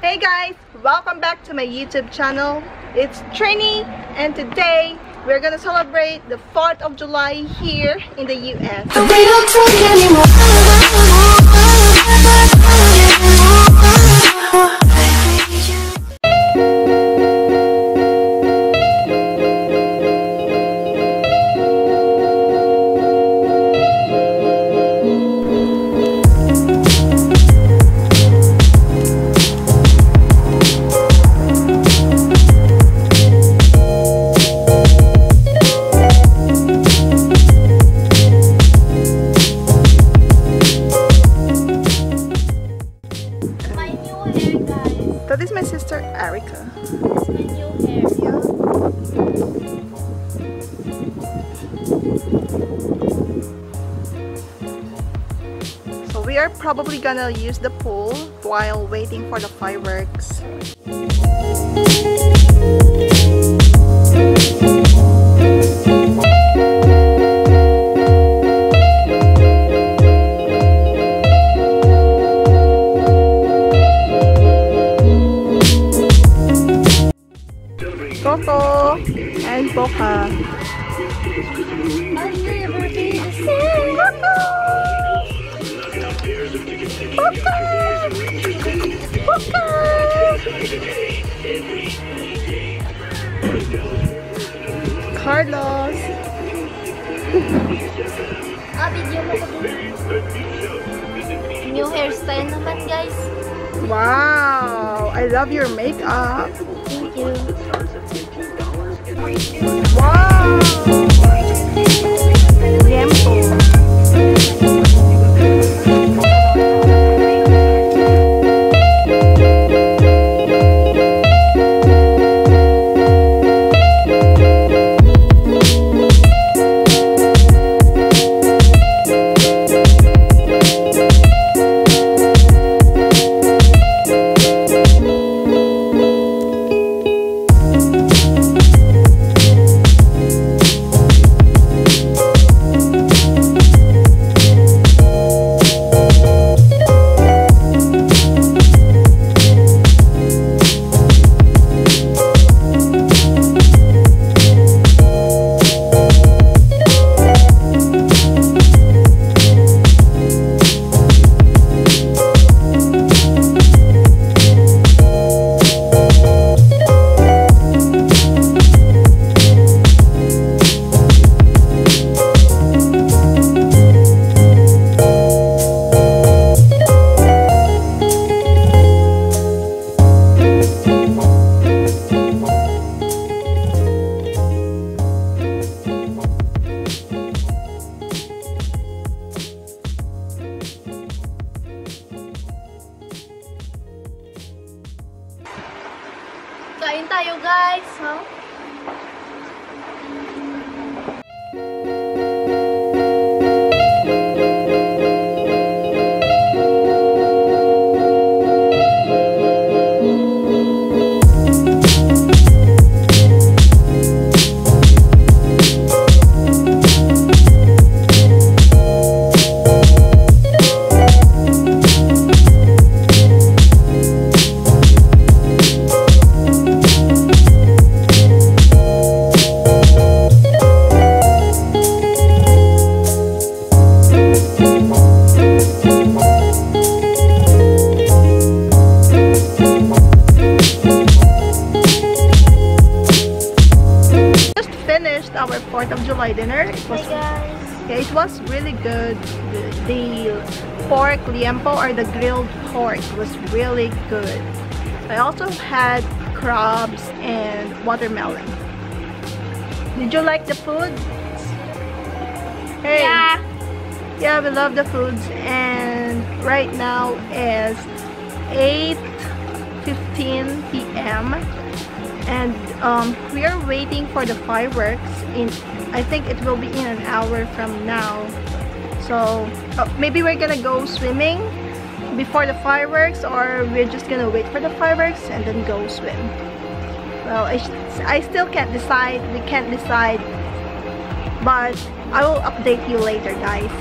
Hey guys, welcome back to my YouTube channel. It's Trini, and today we're gonna celebrate the 4th of July here in the US. We don't talk anymore. That is my sister Erica. That's my new hair. So we are probably gonna use the pool while waiting for the fireworks. Coco and Boca. I'll never be the same. Boca! Carlos. Video mo ko din. New hairstyle naman, guys. Wow! I love your makeup. Thank you. Wow! Tiempo. Kain tayo, guys. Huh? Our 4th of July dinner. Hi, guys. Yeah, it was really good. The pork liempo, or the grilled pork, was really good. I also had crabs and watermelon. Did you like the food? Hey. Yeah. Yeah, we love the foods, and right now is 8:15 p.m. and we are waiting for the fireworks. I think it will be in an hour from now. So maybe we're gonna go swimming before the fireworks, or we're just gonna wait for the fireworks and then go swim. Well, I still can't decide. We can't decide, but I will update you later, guys.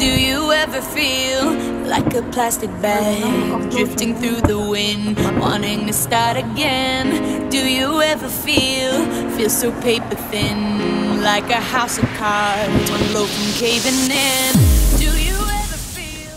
Do you ever feel like a plastic bag drifting through the wind, wanting to start again? Do you ever feel so paper thin, like a house of cards, one blow from caving in? Do you ever feel?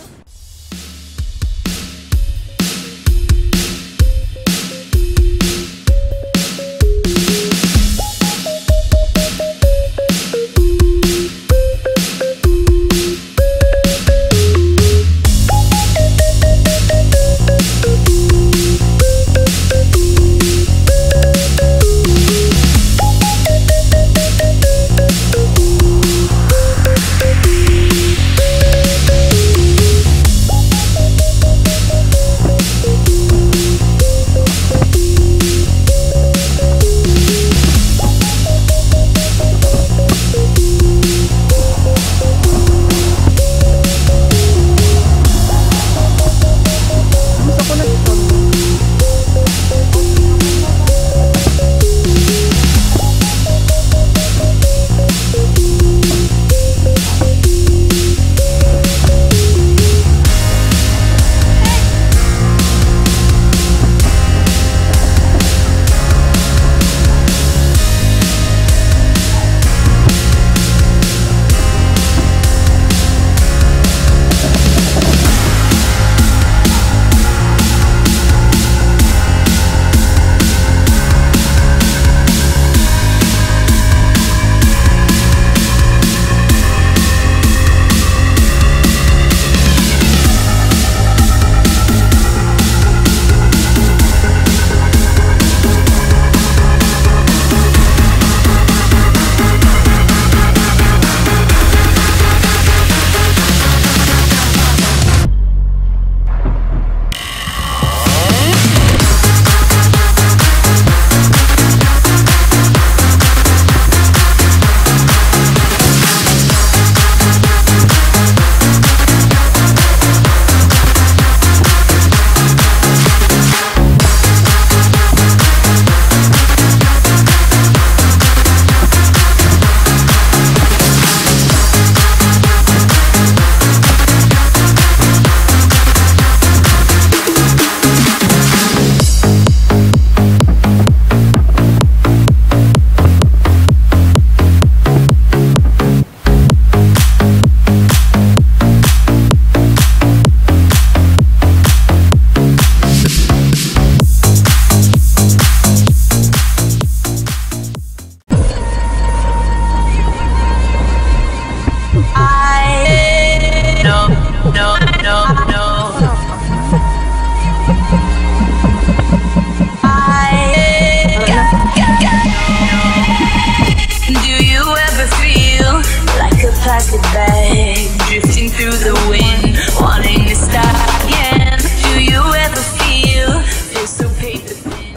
Plastic bag drifting through the wind, wanting to start again. Do you ever feel so paper thin?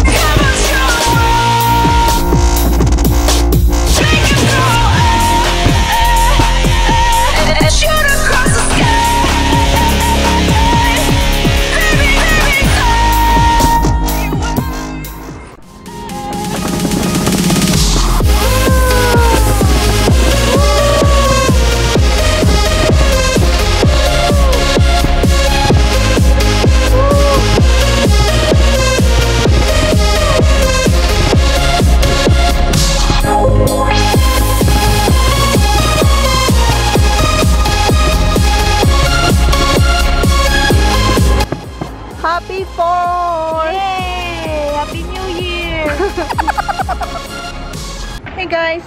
Come on, show take control, shoot across the sky. Baby, Happy 4th! Yay! Happy New Year! Hey guys,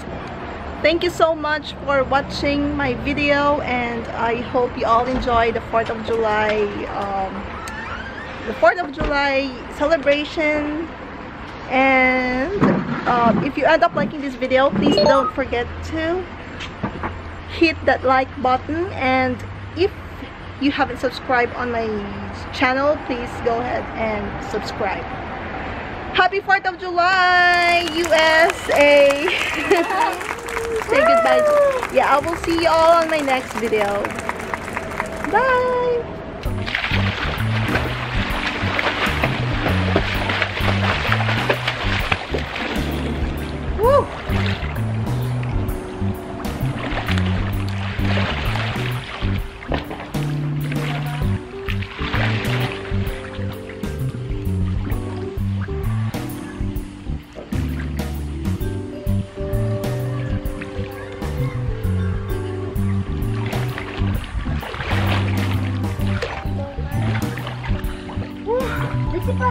thank you so much for watching my video, and I hope you all enjoy the 4th of July celebration. And if you end up liking this video, please don't forget to hit that like button, and if you haven't subscribed on my channel, please go ahead and subscribe. Happy 4th of July, USA! Say goodbye. Yeah, I will see you all on my next video. Bye! Woo!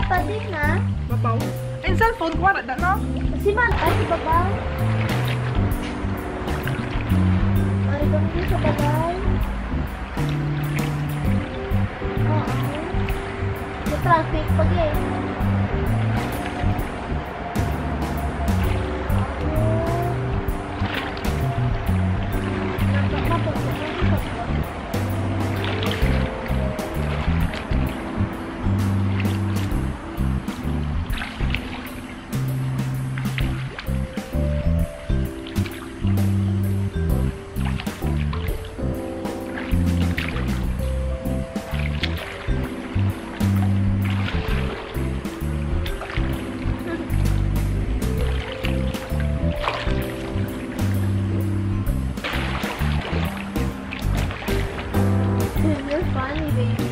pa din na. Babaw. And cellphone ko, wala no? Si Mata, si Babaw. Ari kami din sa Babaw. Oo. Sa traffic pag eh. You're funny, baby.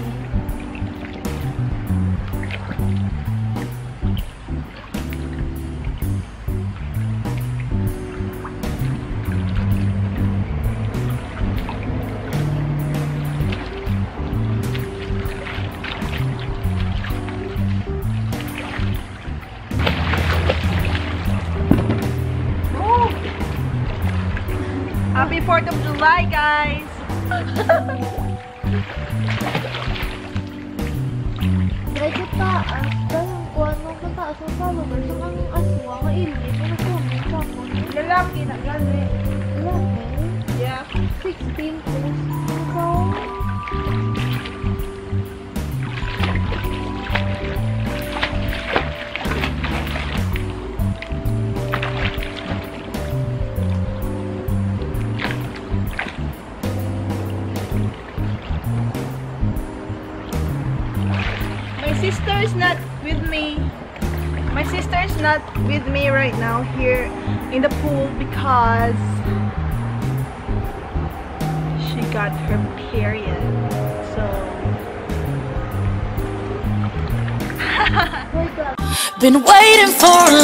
Oh! Happy 4th of July, guys! Medyo taas. Dahil kung anong kataas ang followers, ang aming aswa, mainit. Ano comment ako? Lalaki na, gani. Laki. Yeah. 16 posts. Ano? My sister is not with me. My sister is not with me right now here in the pool because she got her period. So Been waiting for a